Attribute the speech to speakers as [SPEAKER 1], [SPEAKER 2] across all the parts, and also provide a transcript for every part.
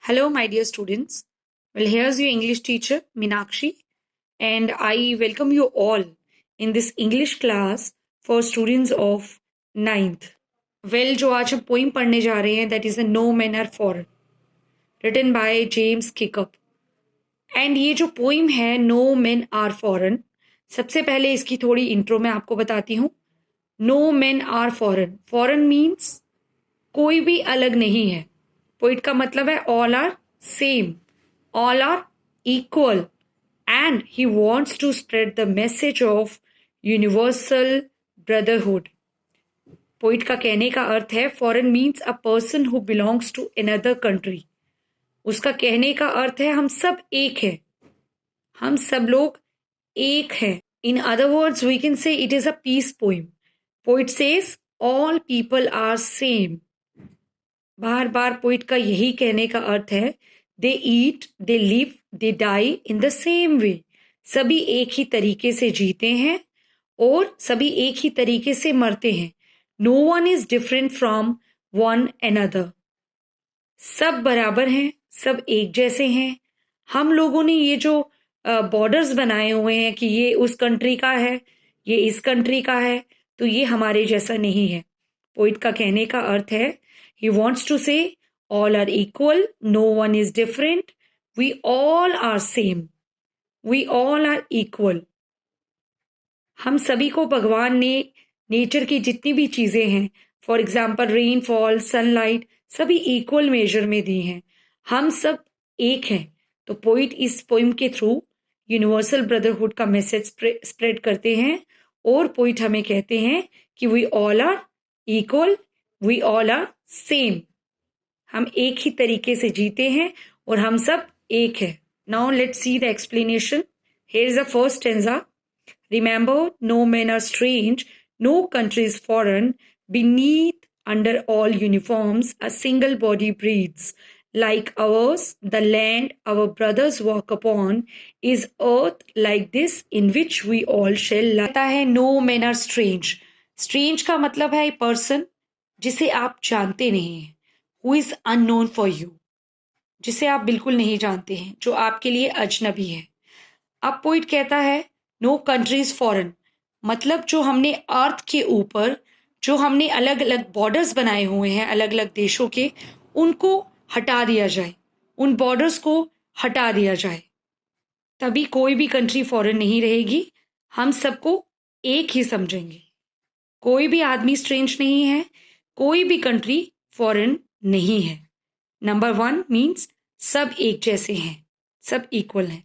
[SPEAKER 1] Hello, my dear students. Well, here's your English teacher, Minakshi, and I welcome you all in this English class for students of 9th. Well, जो आज हम poem पढ़ने जा रहे हैं, that is a No Men Are Foreign, written by James Kickup. And ये जो poem है नो मेन आर फॉरेन, सबसे पहले इसकी थोड़ी इंट्रो मैं आपको बताती हूँ. No men are foreign. Foreign means कोई भी अलग नहीं है. पोइट का मतलब है all are same, all are equal, and he wants to spread the message of universal brotherhood. Poet का कहने का अर्थ है foreign means a person who belongs to another country. उसका कहने का अर्थ है हम सब एक हैं, हम सब लोग एक हैं. In other words we can say it is a peace poem. Poet says all people are same. बार बार पोइट का यही कहने का अर्थ है they eat, they live, they die in the same way. सभी एक ही तरीके से जीते हैं और सभी एक ही तरीके से मरते हैं. No one is different from one another. सब बराबर हैं, सब एक जैसे हैं. हम लोगों ने ये जो बॉर्डर्स बनाए हुए हैं कि ये उस कंट्री का है, ये इस कंट्री का है, तो ये हमारे जैसा नहीं है. पोइट का कहने का अर्थ है he wants to say all are equal, no one is different, we all are same, we all are equal. हम सभी को भगवान ने नेचर की जितनी भी चीजें हैं, फॉर एग्जाम्पल रेनफॉल, सनलाइट, सभी इक्वल मेजर में दी हैं. हम सब एक हैं. तो पोइट इस पोइम के थ्रू यूनिवर्सल ब्रदरहुड का मैसेज स्प्रेड करते हैं और पोइट हमें कहते हैं कि we all are equal, we all are same. हम एक ही तरीके से जीते हैं और हम सब एक है. Now let's see the explanation. Here is the first stanza. Remember no men are strange, no country is foreign, beneath under all uniforms a single body breathes. Like ours, the land our brothers walk upon is earth like this in which we all shall lie. कहता है no men are strange. Strange का मतलब है person जिसे आप जानते नहीं हैं, who is unknown for you, जिसे आप बिल्कुल नहीं जानते हैं, जो आपके लिए अजनबी है. अब पोइट कहता है नो कंट्रीज फॉरेन, मतलब जो हमने अर्थ के ऊपर जो हमने अलग अलग बॉर्डर्स बनाए हुए हैं अलग अलग देशों के, उनको हटा दिया जाए, उन बॉर्डर्स को हटा दिया जाए, तभी कोई भी कंट्री फॉरेन नहीं रहेगी. हम सबको एक ही समझेंगे. कोई भी आदमी स्ट्रेंज नहीं है, कोई भी कंट्री फॉरेन नहीं है. नंबर 1 मीन्स सब एक जैसे हैं, सब इक्वल हैं.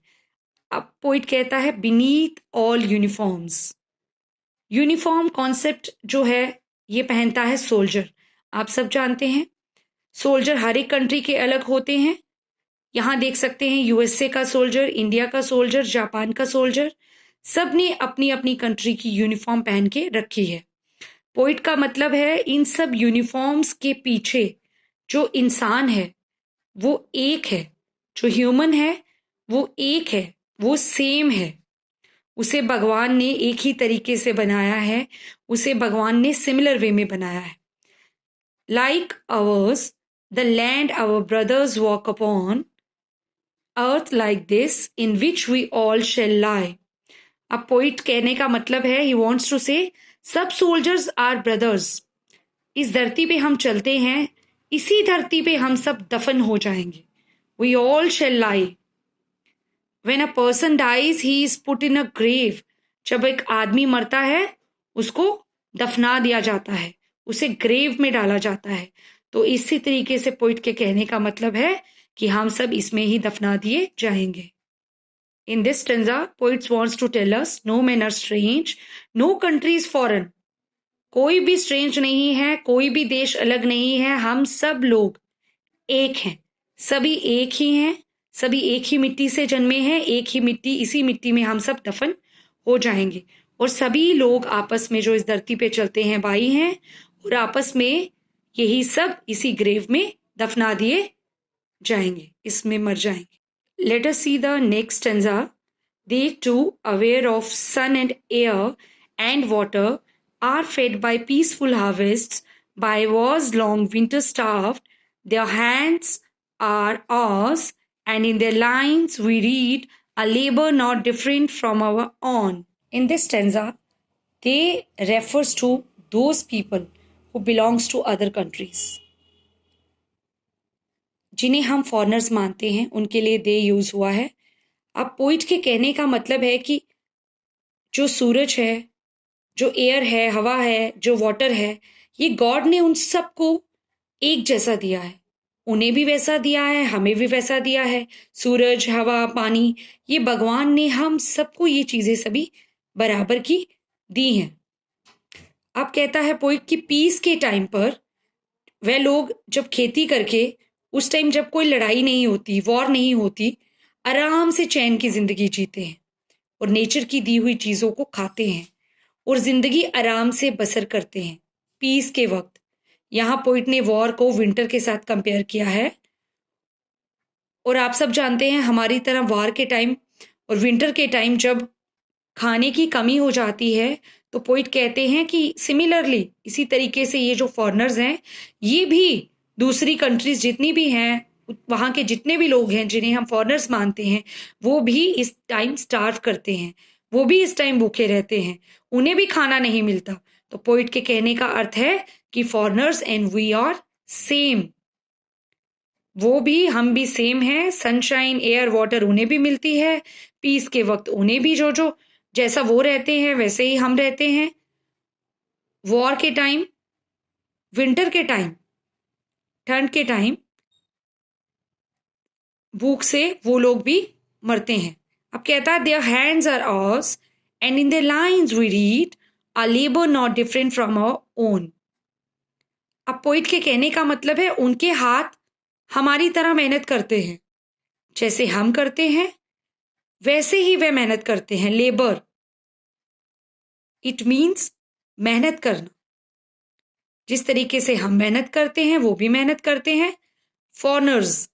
[SPEAKER 1] अब पोइट कहता है beneath all uniforms. Uniform concept जो है ये पहनता है सोल्जर. आप सब जानते हैं सोल्जर हर एक कंट्री के अलग होते हैं. यहाँ देख सकते हैं यूएसए का सोल्जर, इंडिया का सोल्जर, जापान का सोल्जर, सब ने अपनी अपनी कंट्री की यूनिफॉर्म पहन के रखी है. पोइट का मतलब है इन सब यूनिफॉर्म्स के पीछे जो इंसान है वो एक है, जो ह्यूमन है वो एक है, वो सेम है. उसे भगवान ने एक ही तरीके से बनाया है, उसे भगवान ने सिमिलर वे में बनाया है. Like ours the land our brothers walk upon, earth like this in which we all shall lie. अब पोइट कहने का मतलब है ही वॉन्ट्स टू से सब सोल्जर्स आर ब्रदर्स. इस धरती पे हम चलते हैं, इसी धरती पे हम सब दफन हो जाएंगे. We all shall lie. When a person dies, he is put in a grave. जब एक आदमी मरता है उसको दफना दिया जाता है, उसे ग्रेव में डाला जाता है. तो इसी तरीके से पोइट के कहने का मतलब है कि हम सब इसमें ही दफना दिए जाएंगे. In this stanza, poet wants to tell us no men are strange, no country is foreign. कोई भी स्ट्रेंज नहीं है, कोई भी देश अलग नहीं है. हम सब लोग एक हैं, सभी एक ही हैं, सभी एक ही मिट्टी से जन्मे हैं, एक ही मिट्टी, इसी मिट्टी में हम सब दफन हो जाएंगे. और सभी लोग आपस में जो इस धरती पे चलते हैं भाई हैं, और आपस में यही सब इसी ग्रेव में दफना दिए जाएंगे, इसमें मर जाएंगे. Let us see the next stanza. They too aware of sun and air and water are fed by peaceful harvests, by war's long winter starved, their hands are ours, and in their lines we read, a labor not different from our own. In this stanza, they refers to those people who belongs to other countries. जिन्हें हम foreigners मानते हैं, उनके लिए दे use हुआ है. अब poet के कहने का मतलब है कि जो सूरज है, जो एयर है, हवा है, जो वाटर है, ये गॉड ने उन सबको एक जैसा दिया है. उन्हें भी वैसा दिया है, हमें भी वैसा दिया है. सूरज, हवा, पानी, ये भगवान ने हम सबको ये चीजें सभी बराबर की दी हैं. अब कहता है पोइट कि पीस के टाइम पर वह लोग जब खेती करके, उस टाइम जब कोई लड़ाई नहीं होती, वॉर नहीं होती, आराम से चैन की जिंदगी जीते हैं और नेचर की दी हुई चीजों को खाते हैं और जिंदगी आराम से बसर करते हैं पीस के वक्त. यहाँ पोइट ने वॉर को विंटर के साथ कंपेयर किया है. और आप सब जानते हैं हमारी तरह वॉर के टाइम और विंटर के टाइम जब खाने की कमी हो जाती है, तो पोइट कहते हैं कि सिमिलरली इसी तरीके से ये जो फॉरेनर्स हैं, ये भी दूसरी कंट्रीज जितनी भी हैं, वहाँ के जितने भी लोग हैं जिन्हें हम फॉरेनर्स मानते हैं, वो भी इस टाइम स्टार्व करते हैं, वो भी इस टाइम भूखे रहते हैं, उन्हें भी खाना नहीं मिलता. तो पोइट के कहने का अर्थ है कि foreigners and we are same. वो भी, हम भी सेम हैं. सनशाइन, एयर, वाटर उन्हें भी मिलती है. पीस के वक्त उन्हें भी जो जो जैसा वो रहते हैं वैसे ही हम रहते हैं. वॉर के टाइम, विंटर के टाइम, ठंड के टाइम भूख से वो लोग भी मरते हैं. अब कहता है their hands are ours and in their lines we read, a labour not different from our own. अब पोइट के कहने का मतलब है उनके हाथ हमारी तरह मेहनत करते हैं. जैसे हम करते हैं वैसे ही वे मेहनत करते हैं. लेबर, इट मीन्स मेहनत करना. जिस तरीके से हम मेहनत करते हैं वो भी मेहनत करते हैं. फॉरेनर्स,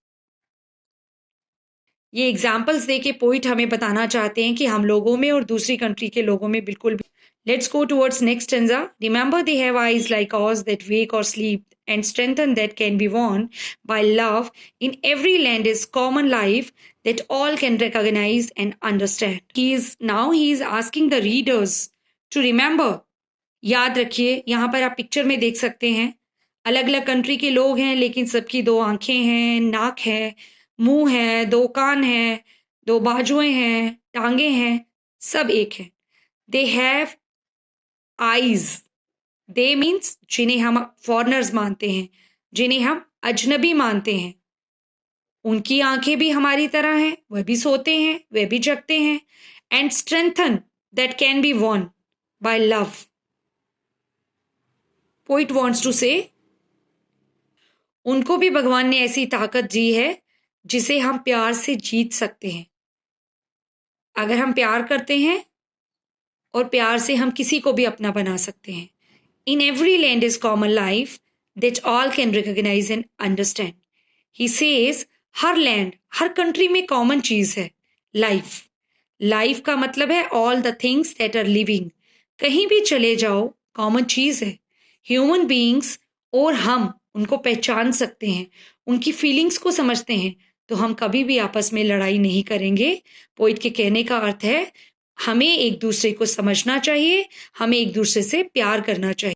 [SPEAKER 1] ये एग्जाम्पल्स देके पोइट हमें बताना चाहते हैं कि हम लोगों में और दूसरी कंट्री के लोगों में बिल्कुल भी. Let's go towards next stanza. Remember they have eyes like ours that wake or sleep, and strengthen that can be won by love. In every land is common life that all can recognize and understand. He is asking the readers to remember. याद रखिए, यहाँ पर आप picture में देख सकते हैं अलग अलग कंट्री के लोग हैं, लेकिन सबकी दो आंखें हैं, नाक है, मुंह है, दो कान है, दो बाजुएं हैं, टांगे हैं, सब एक है. They have eyes. They means जिन्हें हम फॉरेनर्स मानते हैं, जिन्हें हम अजनबी मानते हैं, उनकी आंखें भी हमारी तरह हैं, वह भी सोते हैं, वह भी जगते हैं. And strengthen that can be won by love. Poet wants to say उनको भी भगवान ने ऐसी ताकत दी है जिसे हम प्यार से जीत सकते हैं. अगर हम प्यार करते हैं और प्यार से हम किसी को भी अपना बना सकते हैं. In every land is common life that all can recognise and understand. He says हर लैंड, हर कंट्री में कॉमन चीज है लाइफ. लाइफ का मतलब है all the things that are living. कहीं भी चले जाओ कॉमन चीज है. ह्यूमन बीइंग्स और हम उनको पहचान सकते हैं, उनकी फीलिंग्स को समझते हैं, तो हम कभी भी आपस में लड़ाई नहीं करेंगे. पोइट के कहने का अर्थ है हमें एक दूसरे को समझना चाहिए, हमें एक दूसरे से प्यार करना चाहिए.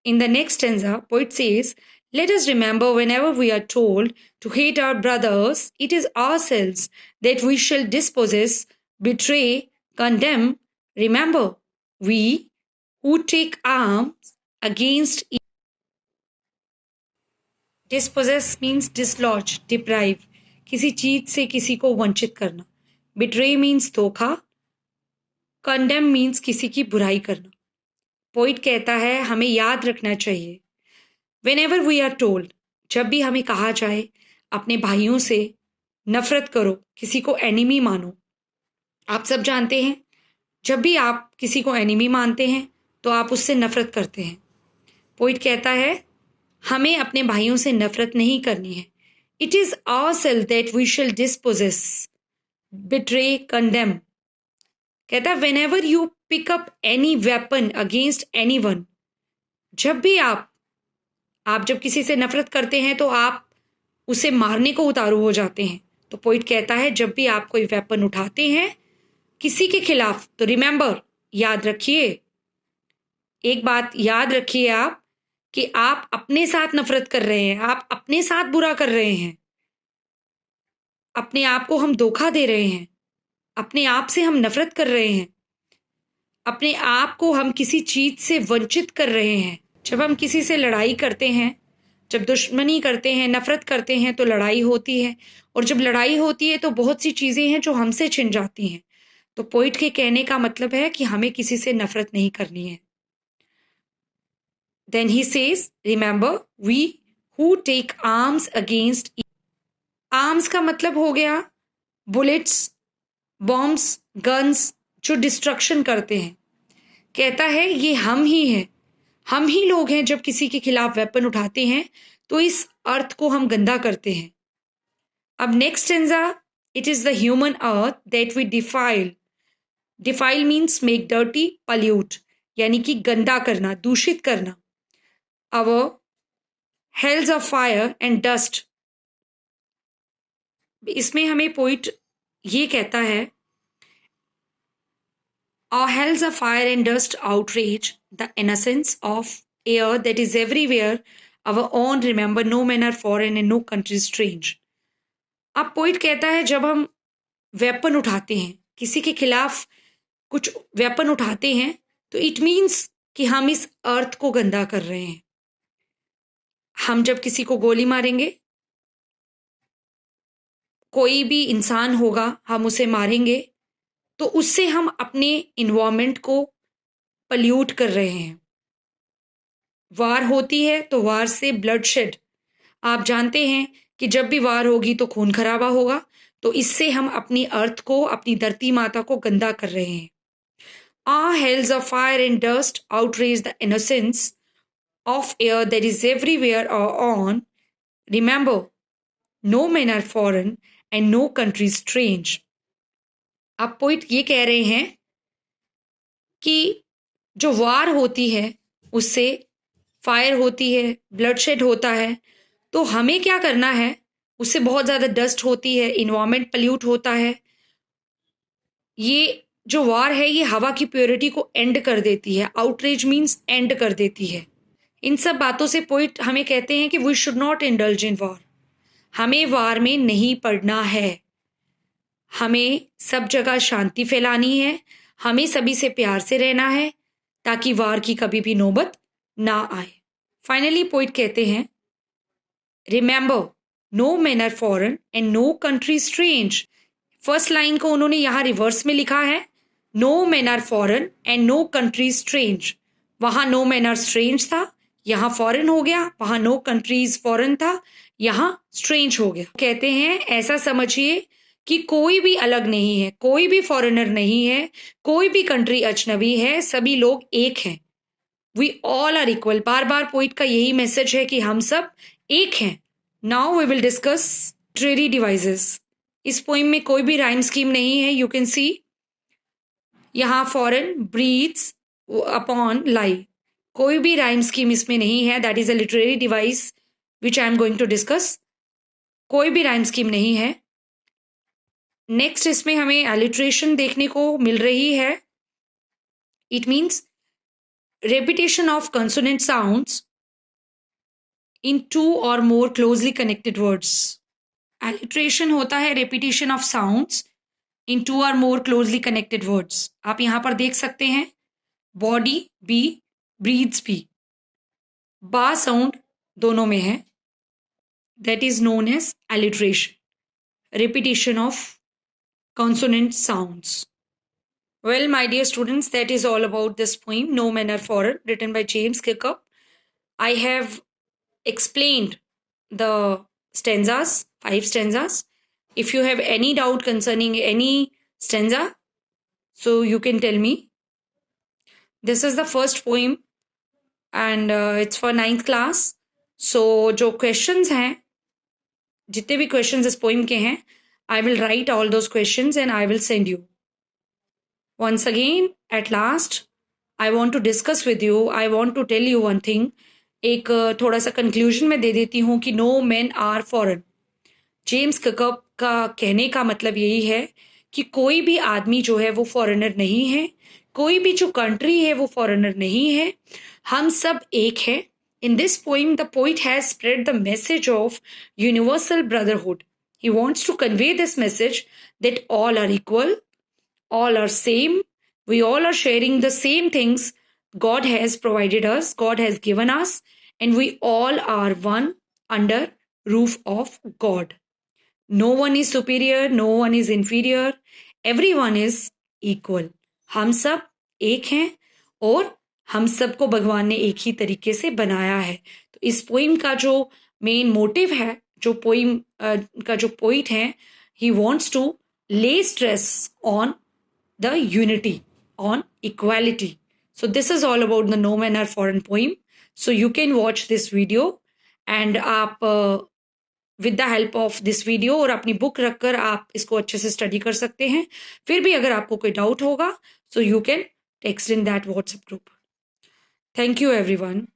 [SPEAKER 1] In the next stanza poet says, let us remember whenever we are told to hate our brothers, it is ourselves that we shall dispossess, betray, condemn. Remember, we who take arms against each. Dispossess means dislodge, deprive, किसी चीज से किसी को वंचित करना. Betray means धोखा. Condemn means किसी की बुराई करना. पोइट कहता है हमें याद रखना चाहिए, whenever we are told, जब भी हमें कहा जाए अपने भाइयों से नफरत करो, किसी को एनिमी मानो. आप सब जानते हैं जब भी आप किसी को एनिमी मानते हैं तो आप उससे नफरत करते हैं. पोइट कहता है हमें अपने भाइयों से नफरत नहीं करनी है. It is ourselves that we shall dispossess, betray, condemn. कहता है whenever you pick up any weapon against anyone, जब भी आप जब किसी से नफरत करते हैं तो आप उसे मारने को उतारू हो जाते हैं। तो पोइट कहता है जब भी आप कोई वेपन उठाते हैं किसी के खिलाफ, तो रिमेंबर, याद रखिए, एक बात याद रखिए आप, कि आप अपने साथ नफरत कर रहे हैं, आप अपने साथ बुरा कर रहे हैं, अपने आप को हम धोखा दे रहे हैं, अपने आप से हम नफरत कर रहे हैं, अपने आप को हम किसी चीज से वंचित कर रहे हैं। जब हम किसी से लड़ाई करते हैं, जब दुश्मनी करते हैं, नफरत करते हैं, तो लड़ाई होती है, और जब लड़ाई होती है तो बहुत सी चीजें हैं जो हमसे छिन जाती हैं। तो पोइट के कहने का मतलब है कि हमें किसी से नफरत नहीं करनी है। Then he says, remember, we who take arms against, arms का मतलब हो गया बुलेट्स, बॉम्ब्स, गन्स, जो डिस्ट्रक्शन करते हैं। कहता है ये हम ही हैं, हम ही लोग हैं जब किसी के खिलाफ वेपन उठाते हैं तो इस अर्थ को हम गंदा करते हैं। अब next stanza, it is the human earth that we defile. Defile means make dirty, pollute, यानी कि गंदा करना, दूषित करना। Our hells of fire and dust, इसमें हमें पोइट ये कहता है, our hells of fire and dust outrage the innocence of air that is everywhere, our own remember, no men are foreign and no country is strange. अब poet कहता है जब हम वेपन उठाते हैं, किसी के खिलाफ कुछ वेपन उठाते हैं, तो इट मीन्स कि हम इस अर्थ को गंदा कर रहे हैं। हम जब किसी को गोली मारेंगे, कोई भी इंसान होगा, हम उसे मारेंगे, तो उससे हम अपने इन्वायरमेंट को पल्यूट कर रहे हैं। वार होती है तो वार से ब्लडशेड, आप जानते हैं कि जब भी वार होगी तो खून खराबा होगा, तो इससे हम अपनी अर्थ को, अपनी धरती माता को गंदा कर रहे हैं। Our hells of fire and dust outrage the innocence of air that is everywhere or on. Remember, no men are foreign and no country is strange. अब पोइट ये कह रहे हैं कि जो वार होती है उससे फायर होती है, ब्लडशेड होता है, तो हमें क्या करना है, उससे बहुत ज़्यादा डस्ट होती है, इन्वायरमेंट पल्यूट होता है। ये जो वार है ये हवा की प्योरिटी को एंड कर देती है, आउटरेज मीन्स एंड कर देती है। इन सब बातों से पोइट हमें कहते हैं कि we should not indulge in war, हमें वार में नहीं पड़ना है, हमें सब जगह शांति फैलानी है, हमें सभी से प्यार से रहना है, ताकि वार की कभी भी नौबत ना आए। फाइनली पोइट कहते हैं, remember, no man are foreign and no country strange. First line को उन्होंने यहाँ रिवर्स में लिखा है, no man are foreign and no country strange. वहां नो मैन आर स्ट्रेंज था, यहाँ फॉरेन हो गया, वहां नो कंट्रीज फॉरेन था, यहाँ स्ट्रेंज हो गया। कहते हैं ऐसा समझिए कि कोई भी अलग नहीं है, कोई भी फॉरेनर नहीं है, कोई भी कंट्री अजनबी है, सभी लोग एक हैं। We all are equal. बार बार पोइट का यही मैसेज है कि हम सब एक हैं। Now we will discuss literary devices. इस पोइम में कोई भी राइम स्कीम नहीं है, यू कैन सी यहाँ फॉरेन, ब्रीथ्स, अपॉन, लाई, कोई भी राइम स्कीम इसमें नहीं है। That is a literary device which I am going to discuss. कोई भी राइम स्कीम नहीं है। नेक्स्ट इसमें हमें अलिट्रेशन देखने को मिल रही है। It means repetition of consonant sounds in two or more closely connected words. Alliteration होता है repetition of sounds in two or more closely connected words. आप यहाँ पर देख सकते हैं body B, breathes B. बा साउंड दोनों में है. That is known as alliteration. Repetition of consonant sounds. Well, my dear students, that is all about this poem, No Men Are Foreign, written by James Kirkup. I have explained the stanzas, 5 stanzas. If you have any doubt concerning any stanza, so you can tell me. This is the first poem and it's for 9th class. So, जो questions हैं, जितने भी questions इस poem के हैं, I will write all those questions and I will send you. Once again, at last, I want to discuss with you, I want to tell you one thing. एक थोड़ा सा conclusion में दे देती हूँ कि no men are foreign. James Kirkup का कहने का मतलब यही है कि कोई भी आदमी जो है वो फॉरेनर नहीं है, कोई भी जो कंट्री है वो फॉरेनर नहीं है, हम सब एक हैं. In this poem, the poet has spread the message of universal brotherhood. He wants to convey this message that all are equal, all are same, we all are sharing the same things God has provided us, God has given us, and we all are one under roof of God. No one is superior, no one is inferior, everyone is equal. हम सब एक हैं और हम सबको भगवान ने एक ही तरीके से बनाया है. तो इस पोइम का जो मेन मोटिव है, जो पोइम का जो पोइट है, he wants to lay stress on the unity, on equality. So this is all about the No Men Are Foreign poem. So you can watch this video and आप with the help of this video और अपनी book रखकर आप इसको अच्छे से study कर सकते हैं. फिर भी अगर आपको कोई डाउट होगा, so you can text in that WhatsApp group. Thank you everyone.